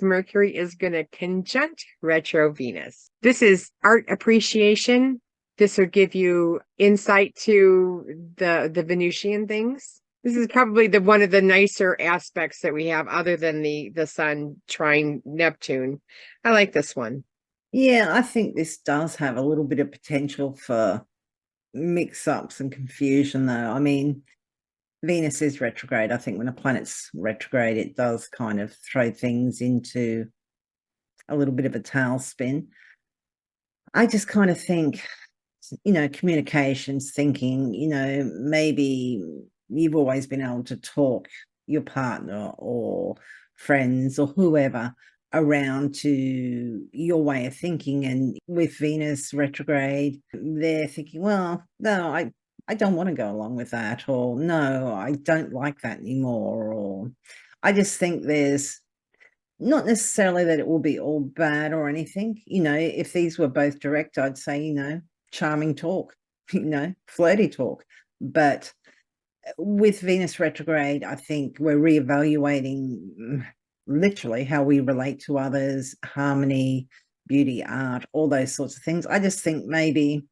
Mercury is going to conjunct retro Venus. This is art appreciation. This would give you insight to the Venusian things. This is probably one of the nicer aspects that we have, other than the sun trine Neptune. I like this one. Yeah, I think this does have a little bit of potential for mix-ups and confusion, though. I mean, Venus is retrograde. I think when a planet's retrograde, it does kind of throw things into a little bit of a tailspin. I just kind of think, communications, thinking, maybe you've always been able to talk your partner or friends or whoever around to your way of thinking. And with Venus retrograde, they're thinking, well, no, I don't want to go along with that, or no, I don't like that anymore. Or I just think there's not necessarily that it will be all bad or anything. If these were both direct, I'd say, charming talk, flirty talk. But with Venus retrograde, I think we're reevaluating literally how we relate to others, harmony, beauty, art, all those sorts of things. I just think maybe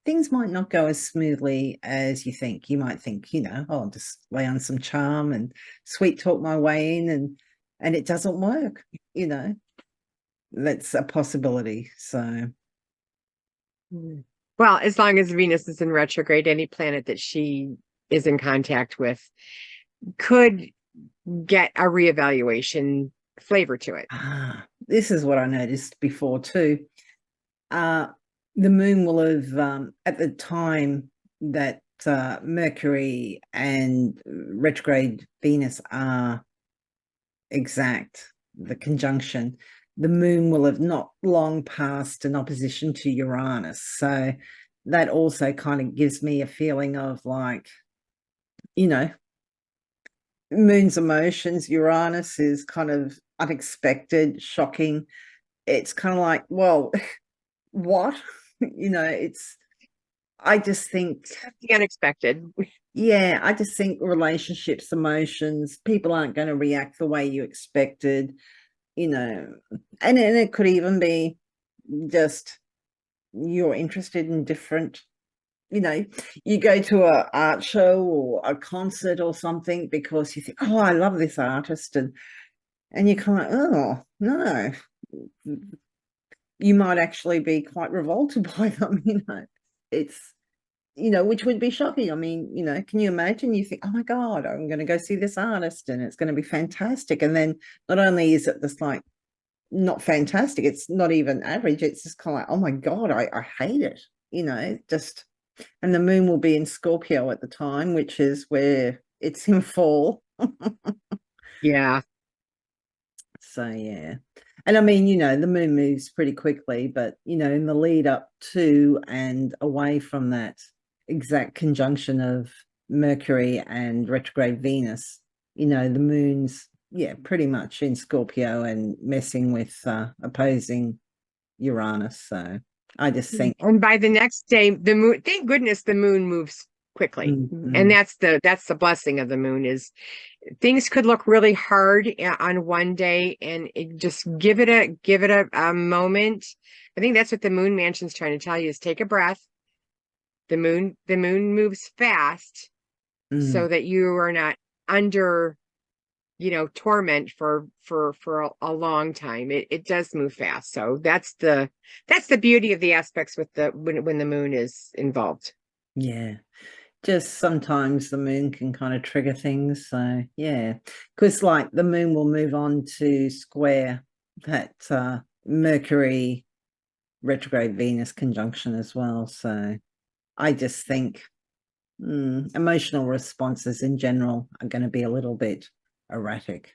things might not go as smoothly as you think. You might think, I'll just lay on some charm and sweet talk my way in, and it doesn't work. That's a possibility. So, well, as long as Venus is in retrograde, any planet that she is in contact with could get a reevaluation flavor to it. This is what I noticed before too. The moon will have, at the time that Mercury and retrograde Venus are exact, the conjunction, the moon will have not long passed an opposition to Uranus. So that also kind of gives me a feeling of like, moon's emotions. Uranus is kind of unexpected, shocking. It's kind of like, well, what? I just think the unexpected. Yeah, I just think relationships, emotions, people aren't going to react the way you expected, and it could even be just you're interested in different, you go to an art show or a concert or something because you think, oh, I love this artist, and you're kind of, oh, no. You might actually be quite revolted by them, it's, which would be shocking. I mean, can you imagine? You think, oh my God, I'm going to go see this artist and it's going to be fantastic. And then not only is it just like not fantastic, it's not even average. It's just kind of like, oh my God, I hate it, and the moon will be in Scorpio at the time, which is where it's in fall. Yeah. So, yeah. And I mean, the moon moves pretty quickly, but, in the lead up to and away from that exact conjunction of Mercury and retrograde Venus, the moon's, pretty much in Scorpio and messing with opposing Uranus. So I just think. And by the next day, the moon, thank goodness the moon moves quickly. Mm-hmm. And that's the blessing of the moon, is things could look really hard on one day, and just give it a moment. I think that's what the moon mansion's trying to tell you, is take a breath. The moon moves fast, so that you are not under torment for a long time. It does move fast. So that's the beauty of the aspects with when the moon is involved. Yeah. Just sometimes the moon can kind of trigger things. So yeah, because like the moon will move on to square that Mercury retrograde Venus conjunction as well. So I just think emotional responses in general are going to be a little bit erratic.